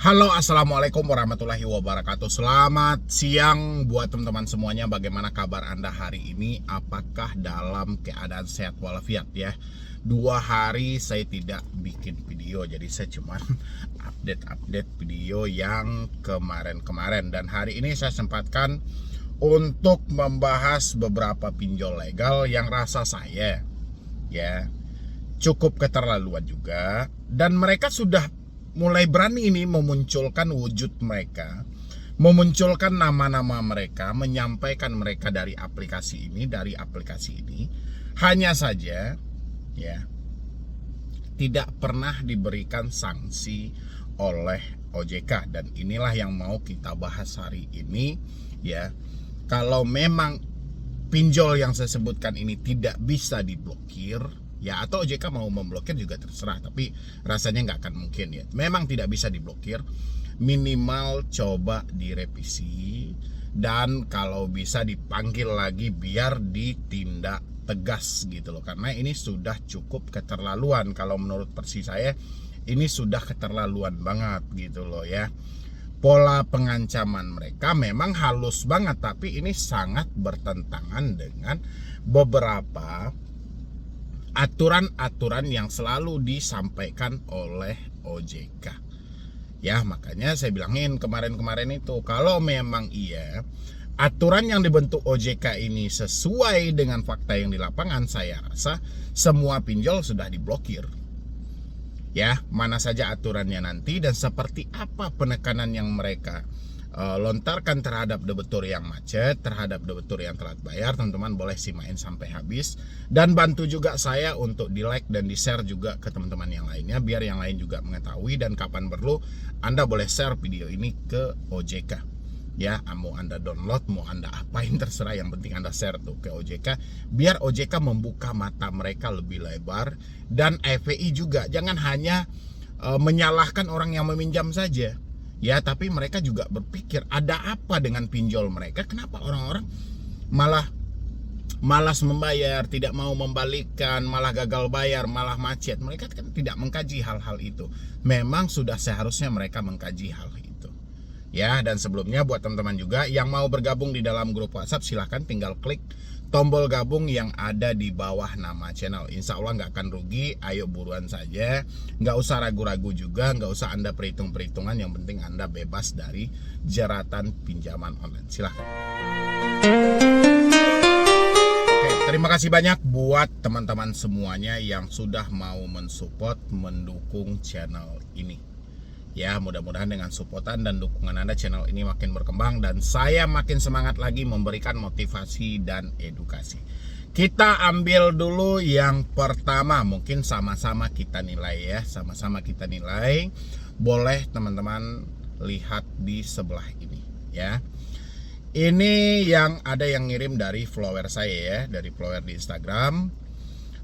Halo, assalamualaikum warahmatullahi wabarakatuh. Selamat siang buat teman-teman semuanya. Bagaimana kabar Anda hari ini? Apakah dalam keadaan sehat walafiat ya? 2 hari saya tidak bikin video, jadi saya cuma update video yang kemarin-kemarin. Dan hari ini saya sempatkan untuk membahas beberapa pinjol legal yang rasa saya ya cukup keterlaluan juga. Dan mereka sudah mulai berani ini memunculkan wujud mereka, memunculkan nama-nama mereka, menyampaikan mereka dari aplikasi ini. Hanya saja ya tidak pernah diberikan sanksi oleh OJK, dan inilah yang mau kita bahas hari ini ya. Kalau memang pinjol yang saya sebutkan ini tidak bisa diblokir ya, atau OJK mau memblokir juga terserah, tapi rasanya nggak akan mungkin ya. Memang tidak bisa diblokir, minimal coba direvisi, dan kalau bisa dipanggil lagi biar ditindak tegas gitu loh. Karena ini sudah cukup keterlaluan, kalau menurut versi saya ini sudah keterlaluan banget gitu loh ya. Pola pengancaman mereka memang halus banget, tapi ini sangat bertentangan dengan beberapa aturan-aturan yang selalu disampaikan oleh OJK. Ya, makanya saya bilangin kemarin-kemarin itu, kalau memang iya aturan yang dibentuk OJK ini sesuai dengan fakta yang di lapangan, saya rasa semua pinjol sudah diblokir. Ya, mana saja aturannya nanti dan seperti apa penekanan yang mereka lontarkan terhadap debitur yang macet, terhadap debitur yang telat bayar, teman-teman boleh simain sampai habis, dan bantu juga saya untuk di like dan di share juga ke teman-teman yang lainnya, biar yang lain juga mengetahui. Dan kapan perlu Anda boleh share video ini ke OJK ya. Mau Anda download, mau Anda apain terserah, yang penting Anda share tuh ke OJK, biar OJK membuka mata mereka lebih lebar. Dan FPI juga jangan hanya menyalahkan orang yang meminjam saja ya, tapi mereka juga berpikir ada apa dengan pinjol mereka, kenapa orang-orang malah malas membayar, tidak mau membalikkan, malah gagal bayar, malah macet. Mereka kan tidak mengkaji hal-hal itu. Memang sudah seharusnya mereka mengkaji hal itu ya. Dan sebelumnya buat teman-teman juga yang mau bergabung di dalam grup WhatsApp, silahkan tinggal klik tombol gabung yang ada di bawah nama channel. Insya Allah nggak akan rugi, ayo buruan saja. Nggak usah ragu-ragu juga, nggak usah Anda perhitung-perhitungan, yang penting Anda bebas dari jeratan pinjaman online. Silahkan. Oke, terima kasih banyak buat teman-teman semuanya yang sudah mau mensupport, mendukung channel ini. Ya, mudah-mudahan dengan supportan dan dukungan Anda, channel ini makin berkembang dan saya makin semangat lagi memberikan motivasi dan edukasi. Kita ambil dulu yang pertama, mungkin sama-sama kita nilai ya, sama-sama kita nilai. Boleh teman-teman lihat di sebelah ini ya. Ini yang ada yang ngirim dari follower saya ya, dari follower di Instagram.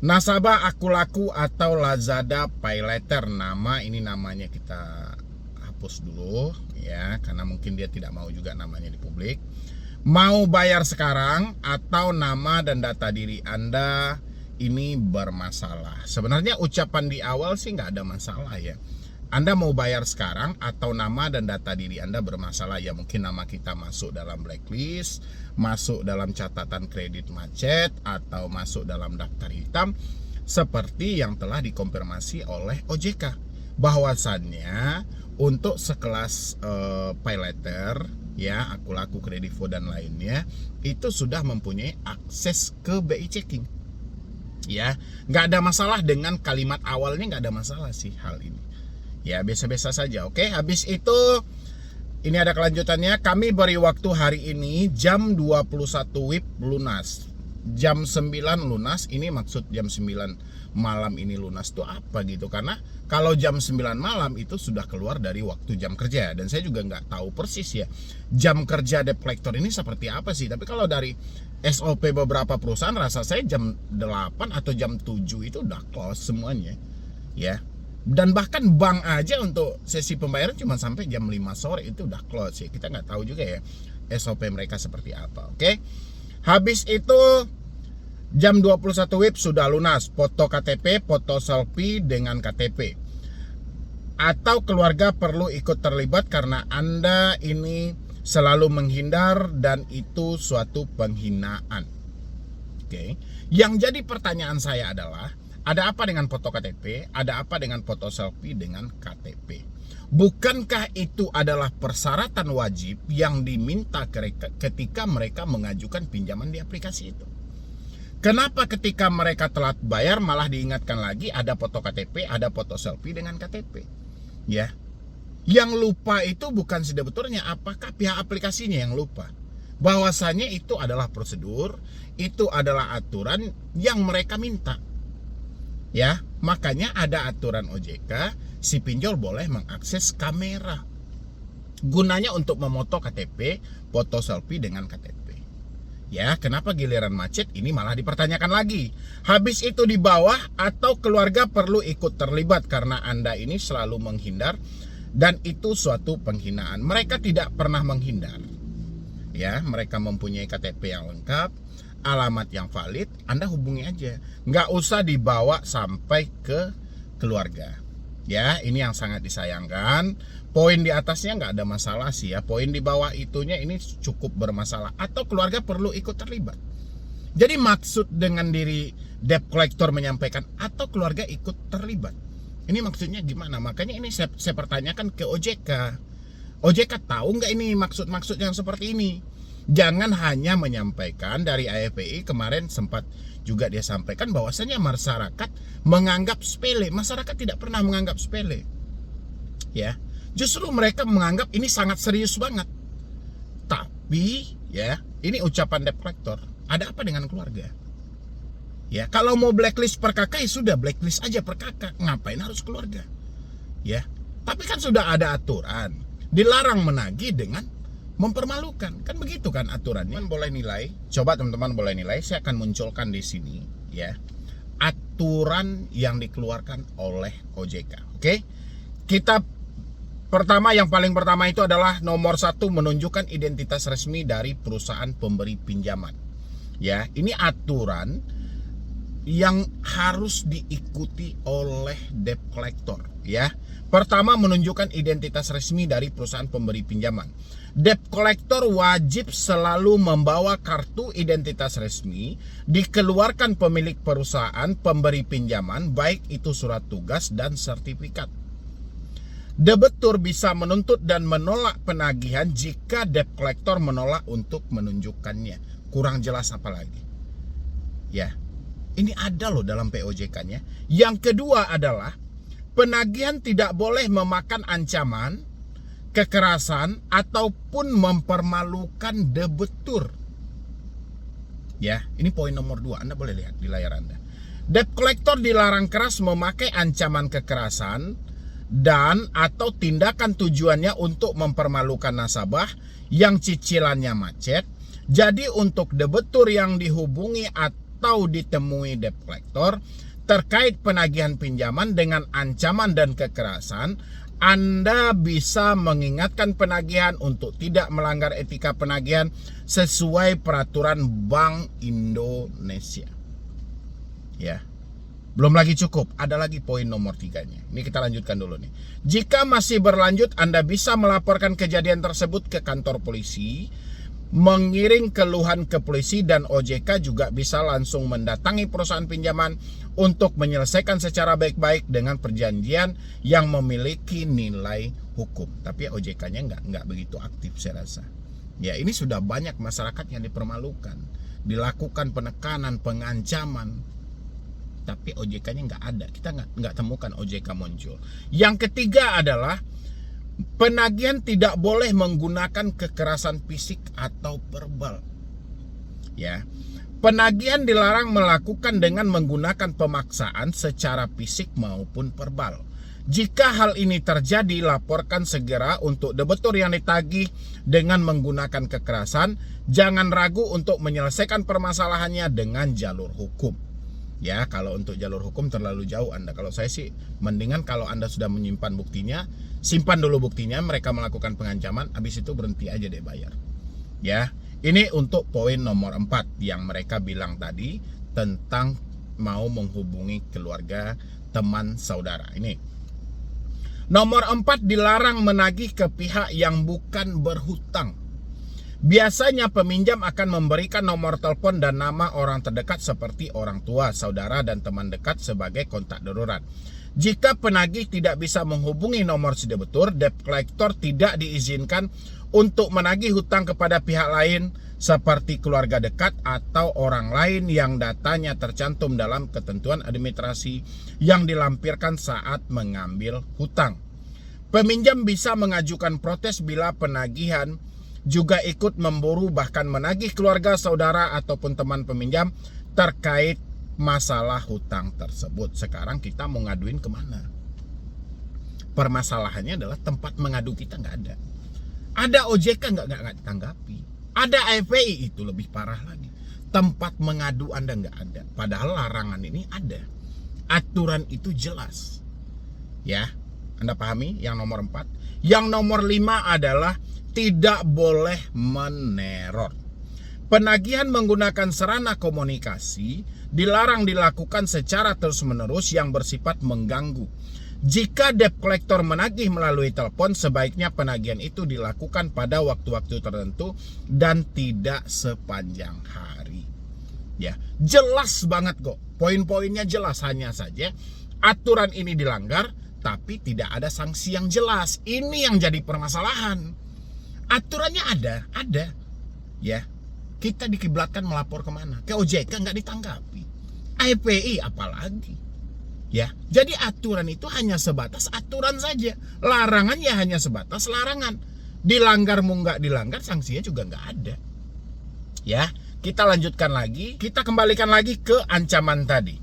Nasabah Akulaku atau Lazada Paylater, namanya kita hapus dulu ya, karena mungkin dia tidak mau juga namanya di publik. Mau bayar sekarang atau nama dan data diri Anda ini bermasalah. Sebenarnya ucapan di awal sih nggak ada masalah ya. Anda mau bayar sekarang atau nama dan data diri Anda bermasalah ya, mungkin nama kita masuk dalam blacklist, masuk dalam catatan kredit macet, atau masuk dalam daftar hitam, seperti yang telah dikonfirmasi oleh OJK bahwasannya untuk sekelas Paylater ya, Akulaku, Kredivo dan lainnya itu sudah mempunyai akses ke BI checking ya. Nggak ada masalah dengan kalimat awalnya, nggak ada masalah sih hal ini ya, biasa-biasa saja. Oke, habis itu ini ada kelanjutannya. Kami beri waktu hari ini jam 21 WIB lunas, jam 9 lunas. Ini maksud jam 9 malam ini lunas tuh apa gitu, karena kalau jam 9 malam itu sudah keluar dari waktu jam kerja, dan saya juga nggak tahu persis ya jam kerja debt collector ini seperti apa sih. Tapi kalau dari SOP beberapa perusahaan, rasa saya jam 8 atau jam 7 itu udah close semuanya ya. Dan bahkan bank aja untuk sesi pembayaran cuma sampai jam 5 sore itu udah close ya. Kita nggak tahu juga ya SOP mereka seperti apa. Oke, habis itu jam 21 WIB sudah lunas, foto KTP, foto selfie dengan KTP. atau keluarga perlu ikut terlibat karena Anda ini selalu menghindar dan itu suatu penghinaan. Oke. Yang jadi pertanyaan saya adalah, ada apa dengan foto KTP? Ada apa dengan foto selfie dengan KTP? Bukankah itu adalah persyaratan wajib yang diminta ketika mereka mengajukan pinjaman di aplikasi itu? Kenapa ketika mereka telat bayar malah diingatkan lagi ada foto KTP, ada foto selfie dengan KTP? Ya. Yang lupa itu bukan sebetulnya apakah pihak aplikasinya yang lupa. Bahwasanya itu adalah prosedur, itu adalah aturan yang mereka minta. Ya, makanya ada aturan OJK, si pinjol boleh mengakses kamera. Gunanya untuk memoto KTP, foto selfie dengan KTP. Ya, kenapa giliran macet ini malah dipertanyakan lagi? Habis itu di bawah, atau keluarga perlu ikut terlibat karena Anda ini selalu menghindar dan itu suatu penghinaan. Mereka tidak pernah menghindar. Ya, mereka mempunyai KTP yang lengkap, alamat yang valid, Anda hubungi aja. Nggak usah dibawa sampai ke keluarga. Ya, ini yang sangat disayangkan. Poin di atasnya nggak ada masalah sih ya. Poin di bawah itunya ini cukup bermasalah. Atau keluarga perlu ikut terlibat. Jadi maksud dengan diri debt collector menyampaikan atau keluarga ikut terlibat, ini maksudnya gimana? Makanya ini saya pertanyakan ke OJK. OJK tahu nggak ini maksud-maksud yang seperti ini? Jangan hanya menyampaikan dari AFPI kemarin sempat juga dia sampaikan bahwasanya masyarakat menganggap sepele. Masyarakat tidak pernah menganggap sepele. Ya. Justru mereka menganggap ini sangat serius banget. Tapi ya, ini ucapan debt collector. Ada apa dengan keluarga? Ya, kalau mau blacklist per kakak ya sudah blacklist aja per kakak. Ngapain harus keluarga? Ya. Tapi kan sudah ada aturan. Dilarang menagih dengan mempermalukan. Kan begitu kan aturannya. Teman boleh nilai. Coba teman-teman boleh nilai. Saya akan munculkan di sini ya. Aturan yang dikeluarkan oleh OJK. Oke? Kita yang paling pertama itu adalah nomor 1, menunjukkan identitas resmi dari perusahaan pemberi pinjaman. Ya, ini aturan yang harus diikuti oleh debt collector. Ya, pertama menunjukkan identitas resmi dari perusahaan pemberi pinjaman. Debt collector wajib selalu membawa kartu identitas resmi dikeluarkan pemilik perusahaan pemberi pinjaman, baik itu surat tugas dan sertifikat. Debitur bisa menuntut dan menolak penagihan jika debt collector menolak untuk menunjukkannya. Kurang jelas apa lagi? Ya, ini ada loh dalam POJK-nya. Yang kedua adalah penagihan tidak boleh memakan ancaman, kekerasan, ataupun mempermalukan debitur. Ya, ini poin nomor 2. Anda boleh lihat di layar Anda. Debt collector dilarang keras memakai ancaman kekerasan dan atau tindakan tujuannya untuk mempermalukan nasabah yang cicilannya macet. Jadi untuk debitur yang dihubungi atau ditemui debt collector terkait penagihan pinjaman dengan ancaman dan kekerasan, Anda bisa mengingatkan penagihan untuk tidak melanggar etika penagihan sesuai peraturan Bank Indonesia. Ya. Belum lagi cukup, ada lagi poin nomor 3-nya. Ini kita lanjutkan dulu nih. Jika masih berlanjut, Anda bisa melaporkan kejadian tersebut ke kantor polisi, mengirim keluhan ke polisi, dan OJK juga bisa langsung mendatangi perusahaan pinjaman untuk menyelesaikan secara baik-baik dengan perjanjian yang memiliki nilai hukum. Tapi OJK-nya nggak begitu aktif saya rasa. Ya, ini sudah banyak masyarakat yang dipermalukan, dilakukan penekanan, pengancaman. Tapi OJK-nya nggak ada. Kita nggak temukan OJK muncul. Yang ketiga adalah penagihan tidak boleh menggunakan kekerasan fisik atau verbal. Ya, penagihan dilarang melakukan dengan menggunakan pemaksaan secara fisik maupun verbal. Jika hal ini terjadi, laporkan segera untuk debitur yang ditagih dengan menggunakan kekerasan. Jangan ragu untuk menyelesaikan permasalahannya dengan jalur hukum. Ya, kalau untuk jalur hukum terlalu jauh Anda. Kalau saya sih mendingan kalau Anda sudah menyimpan buktinya, simpan dulu buktinya, mereka melakukan pengancaman, habis itu berhenti aja deh bayar. Ya, ini untuk poin nomor 4 yang mereka bilang tadi tentang mau menghubungi keluarga, teman, saudara. Ini Nomor 4, dilarang menagih ke pihak yang bukan berhutang. Biasanya peminjam akan memberikan nomor telepon dan nama orang terdekat seperti orang tua, saudara, dan teman dekat sebagai kontak darurat. Jika penagih tidak bisa menghubungi nomor tersebut, debt collector tidak diizinkan untuk menagih hutang kepada pihak lain seperti keluarga dekat atau orang lain yang datanya tercantum dalam ketentuan administrasi yang dilampirkan saat mengambil hutang. Peminjam bisa mengajukan protes bila penagihan juga ikut memburu bahkan menagih keluarga, saudara, ataupun teman peminjam terkait masalah hutang tersebut. Sekarang kita mau ngaduin kemana? Permasalahannya adalah tempat mengadu kita nggak ada. Ada OJK nggak ditanggapi. Ada FPI, itu lebih parah lagi. Tempat mengadu Anda nggak ada. Padahal larangan ini ada. Aturan itu jelas. Ya, Anda pahami yang nomor 4. Yang nomor 5 adalah tidak boleh meneror. Penagihan menggunakan sarana komunikasi dilarang dilakukan secara terus-menerus yang bersifat mengganggu. Jika debt collector menagih melalui telepon, sebaiknya penagihan itu dilakukan pada waktu-waktu tertentu dan tidak sepanjang hari. Ya, jelas banget kok. Poin-poinnya jelas, hanya saja aturan ini dilanggar tapi tidak ada sanksi yang jelas. Ini yang jadi permasalahan. Aturannya ada. Ya, kita dikiblatkan melapor kemana? Ke OJK nggak ditanggapi. FPI apalagi. Ya, jadi aturan itu hanya sebatas aturan saja. Larangan ya hanya sebatas larangan. Dilanggar mau nggak dilanggar, sanksinya juga nggak ada. Ya, kita lanjutkan lagi. Kita kembalikan lagi ke ancaman tadi.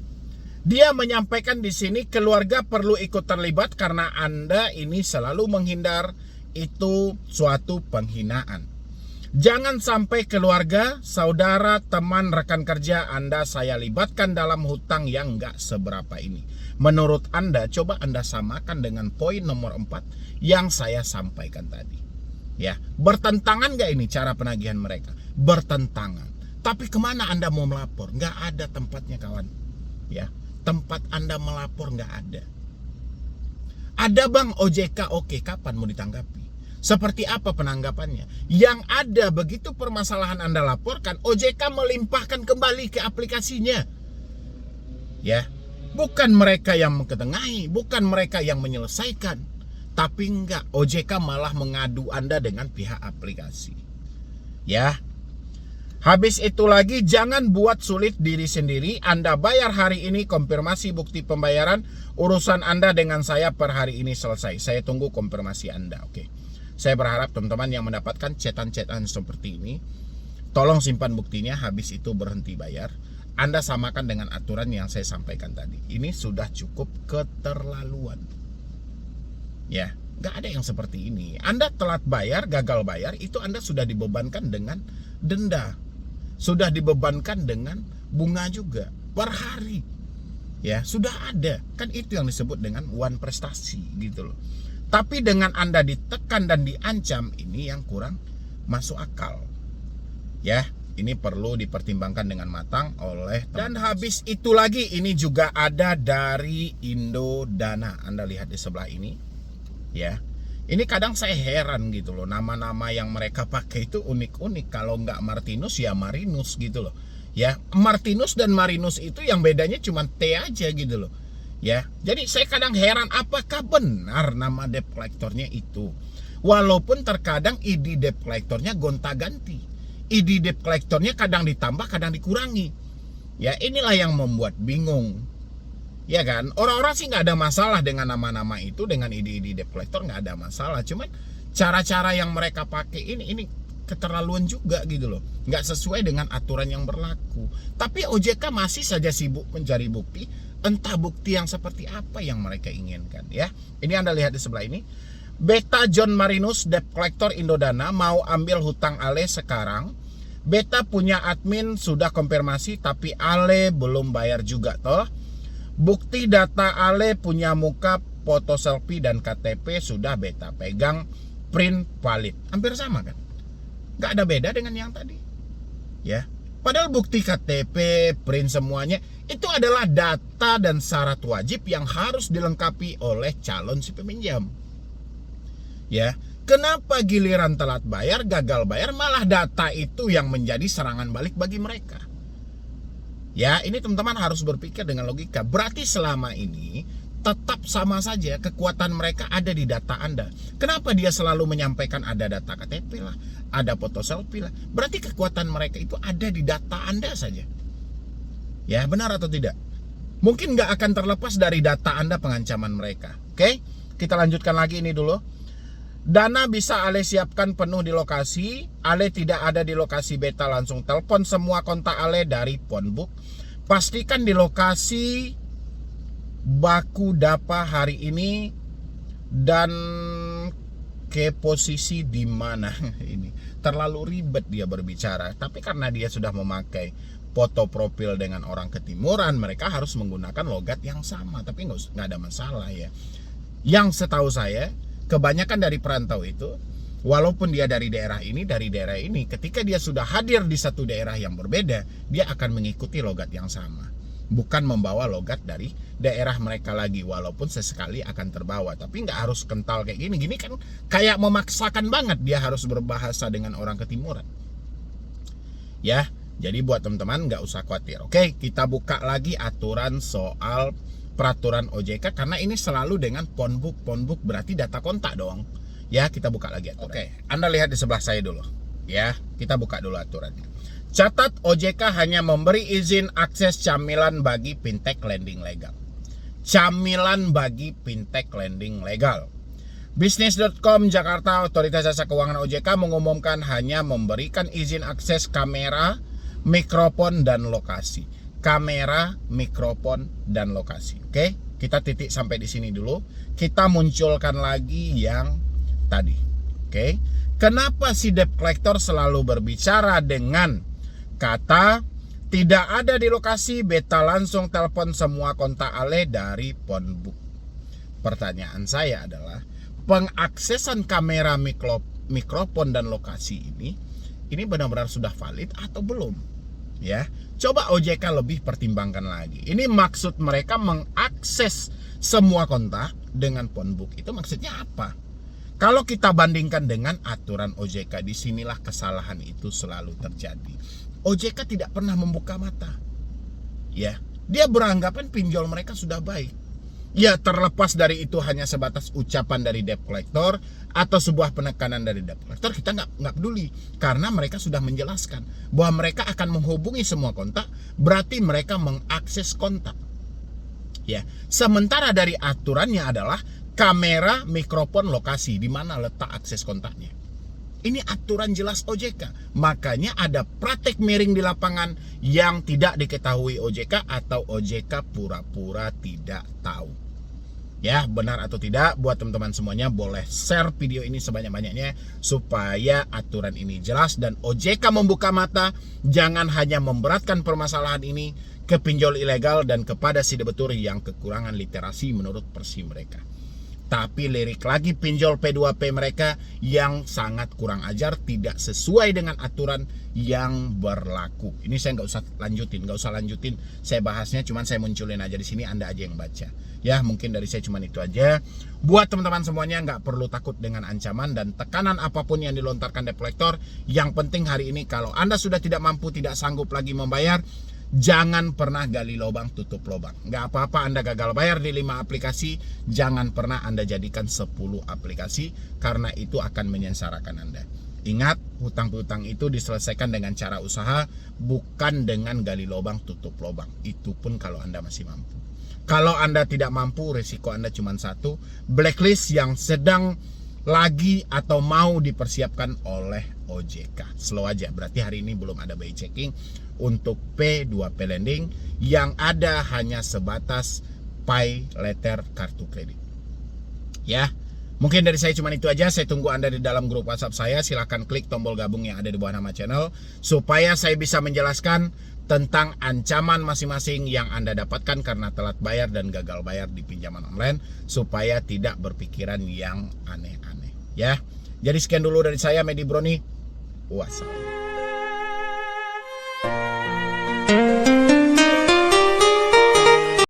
Dia menyampaikan di sini keluarga perlu ikut terlibat karena Anda ini selalu menghindar. Itu suatu penghinaan. Jangan sampai keluarga, saudara, teman, rekan kerja Anda saya libatkan dalam hutang yang nggak seberapa ini. Menurut Anda, coba Anda samakan dengan poin nomor 4 yang saya sampaikan tadi. Ya, bertentangan nggak ini cara penagihan mereka? Bertentangan. Tapi kemana Anda mau melapor? Nggak ada tempatnya, kawan. Ya, tempat Anda melapor nggak ada. Ada bang OJK, oke, kapan mau ditanggapi? Seperti apa penanggapannya? Yang ada begitu permasalahan Anda laporkan, OJK melimpahkan kembali ke aplikasinya. Ya, bukan mereka yang mengetengahi, bukan mereka yang menyelesaikan. Tapi enggak, OJK malah mengadu Anda dengan pihak aplikasi. Ya. Habis itu lagi, jangan buat sulit diri sendiri. Anda bayar hari ini, konfirmasi bukti pembayaran, urusan Anda dengan saya per hari ini selesai. Saya tunggu konfirmasi Anda, oke. Saya berharap teman-teman yang mendapatkan chatan-chatan seperti ini, tolong simpan buktinya, habis itu berhenti bayar. Anda samakan dengan aturan yang saya sampaikan tadi. Ini sudah cukup keterlaluan. Ya, nggak ada yang seperti ini. Anda telat bayar, gagal bayar, itu Anda sudah dibebankan dengan denda. Sudah dibebankan dengan bunga juga per hari. Ya, sudah ada. Kan itu yang disebut dengan wan prestasi gitu loh. Tapi dengan Anda ditekan dan diancam, ini yang kurang masuk akal. Ya, ini perlu dipertimbangkan dengan matang oleh teman-teman. Dan habis itu lagi, ini juga ada dari Indodana. Anda lihat di sebelah ini. Ya, ini kadang saya heran gitu loh. Nama-nama yang mereka pakai itu unik-unik. Kalau nggak Martinus ya Marinus gitu loh. Ya, Martinus dan Marinus itu yang bedanya cuma T aja gitu loh. Ya, jadi saya kadang heran apakah benar nama debt collectornya itu. Walaupun terkadang ID debt collectornya gonta-ganti. ID debt collectornya kadang ditambah, kadang dikurangi. Ya, inilah yang membuat bingung. Ya kan, orang-orang sih nggak ada masalah dengan nama-nama itu, dengan ID debt collector nggak ada masalah. Cuman cara-cara yang mereka pakai ini keterlaluan juga gitu loh. Nggak sesuai dengan aturan yang berlaku. Tapi OJK masih saja sibuk mencari bukti. Entah bukti yang seperti apa yang mereka inginkan ya. Ini Anda lihat di sebelah ini. Beta John Marinus, debt collector Indodana, mau ambil hutang Ale sekarang. Beta punya admin sudah konfirmasi, tapi Ale belum bayar juga toh. Bukti data Ale punya muka, foto selfie dan KTP sudah beta pegang, print valid. Hampir sama kan? Gak ada beda dengan yang tadi. Ya. Padahal bukti KTP, print semuanya itu adalah data dan syarat wajib yang harus dilengkapi oleh calon si peminjam. Ya, kenapa giliran telat bayar, gagal bayar, malah data itu yang menjadi serangan balik bagi mereka? Ya, ini teman-teman harus berpikir dengan logika. Berarti selama ini tetap sama saja kekuatan mereka ada di data Anda. Kenapa dia selalu menyampaikan ada data KTP lah, ada foto selfie lah? Berarti kekuatan mereka itu ada di data Anda saja. Ya, benar atau tidak? Mungkin nggak akan terlepas dari data Anda pengancaman mereka. Oke, kita lanjutkan lagi ini dulu. Dana bisa Ale siapkan penuh di lokasi. Ale tidak ada di lokasi beta, langsung telepon semua kontak Ale dari phonebook. Pastikan di lokasi baku dapa hari ini dan ke posisi di mana. Ini terlalu ribet dia berbicara, tapi karena dia sudah memakai foto profil dengan orang ketimuran, mereka harus menggunakan logat yang sama, tapi nggak ada masalah ya. Yang setahu saya kebanyakan dari perantau itu, walaupun dia dari daerah ini, ketika dia sudah hadir di satu daerah yang berbeda, dia akan mengikuti logat yang sama. Bukan membawa logat dari daerah mereka lagi, walaupun sesekali akan terbawa. Tapi nggak harus kental kayak gini. Gini kan kayak memaksakan banget dia harus berbahasa dengan orang ketimuran. Ya, jadi buat teman-teman nggak usah khawatir. Oke, kita buka lagi aturan soal peraturan OJK, karena ini selalu dengan phonebook. Phonebook berarti data kontak dong. Ya, kita buka lagi aturan. Oke, Anda lihat di sebelah saya dulu. Ya, kita buka dulu aturannya. Catat, OJK hanya memberi izin akses camilan bagi fintech lending legal. Camilan bagi fintech lending legal. Bisnis.com Jakarta, Otoritas Jasa Keuangan OJK mengumumkan hanya memberikan izin akses kamera, mikrofon, dan lokasi. Kamera, mikrofon, dan lokasi. Oke, kita titik sampai di sini dulu. Kita munculkan lagi yang tadi. Oke, kenapa si debt collector selalu berbicara dengan kata tidak ada di lokasi, beta langsung telepon semua kontak Ale dari phonebook? Pertanyaan saya adalah, pengaksesan kamera, mikrofon, dan lokasi ini benar-benar sudah valid atau belum? Ya, coba OJK lebih pertimbangkan lagi. Ini maksud mereka mengakses semua kontak dengan phonebook, itu maksudnya apa? Kalau kita bandingkan dengan aturan OJK, disinilah kesalahan itu selalu terjadi. OJK tidak pernah membuka mata. Ya, dia beranggapan pinjol mereka sudah baik. Ya, terlepas dari itu hanya sebatas ucapan dari debt collector atau sebuah penekanan dari debt collector, kita nggak peduli, karena mereka sudah menjelaskan bahwa mereka akan menghubungi semua kontak, berarti mereka mengakses kontak. Ya, sementara dari aturannya adalah kamera, mikrofon, lokasi, di mana letak akses kontaknya. Ini aturan jelas OJK. Makanya ada praktek miring di lapangan yang tidak diketahui OJK atau OJK pura-pura tidak tahu. Ya, benar atau tidak, buat teman-teman semuanya boleh share video ini sebanyak-banyaknya supaya aturan ini jelas dan OJK membuka mata, jangan hanya memberatkan permasalahan ini ke pinjol ilegal dan kepada si debitur yang kekurangan literasi menurut versi mereka. Tapi lirik lagi pinjol P2P mereka yang sangat kurang ajar, tidak sesuai dengan aturan yang berlaku. Ini saya nggak usah lanjutin. Saya bahasnya, cuman saya munculin aja di sini, Anda aja yang baca. Ya, mungkin dari saya cuman itu aja. Buat teman-teman semuanya, nggak perlu takut dengan ancaman dan tekanan apapun yang dilontarkan debt collector. Yang penting hari ini kalau Anda sudah tidak mampu, tidak sanggup lagi membayar, jangan pernah gali lubang tutup lubang. Nggak apa-apa Anda gagal bayar di 5 aplikasi, jangan pernah Anda jadikan 10 aplikasi, karena itu akan menyengsarakan Anda. Ingat, hutang-hutang itu diselesaikan dengan cara usaha, bukan dengan gali lubang tutup lubang. Itu pun kalau Anda masih mampu. Kalau Anda tidak mampu, risiko Anda cuma satu, blacklist yang sedang lagi atau mau dipersiapkan oleh OJK. Slow aja, berarti hari ini belum ada BI checking untuk P2P lending, yang ada hanya sebatas pay letter kartu kredit. Ya, mungkin dari saya cuma itu aja. Saya tunggu Anda di dalam grup WhatsApp saya. Silahkan klik tombol gabung yang ada di bawah nama channel supaya saya bisa menjelaskan tentang ancaman masing-masing yang Anda dapatkan karena telat bayar dan gagal bayar di pinjaman online, supaya tidak berpikiran yang aneh-aneh. Ya, jadi sekian dulu dari saya, Medi Broni. Wassalam.